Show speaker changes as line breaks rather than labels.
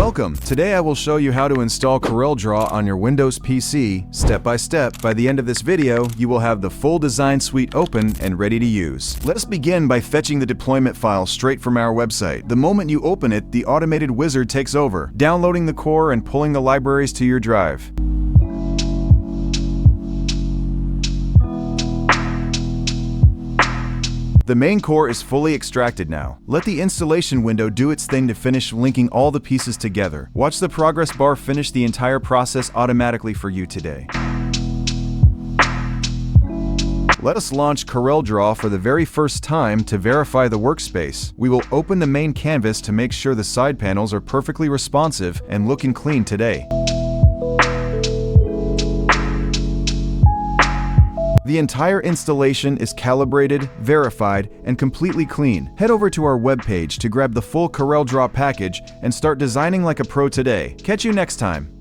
Welcome! Today I will show you how to install CorelDRAW on your Windows PC, step by step. By the end of this video, you will have the full design suite open and ready to use. Let us begin by fetching the deployment file straight from our website. The moment you open it, the automated wizard takes over, downloading the core and pulling the libraries to your drive. The main core is fully extracted now. Let the installation window do its thing to finish linking all the pieces together. Watch the progress bar finish the entire process automatically for you today. Let us launch CorelDRAW for the very first time to verify the workspace. We will open the main canvas to make sure the side panels are perfectly responsive and looking clean today. The entire installation is calibrated, verified, and completely clean. Head over to our webpage to grab the full CorelDRAW package and start designing like a pro today. Catch you next time.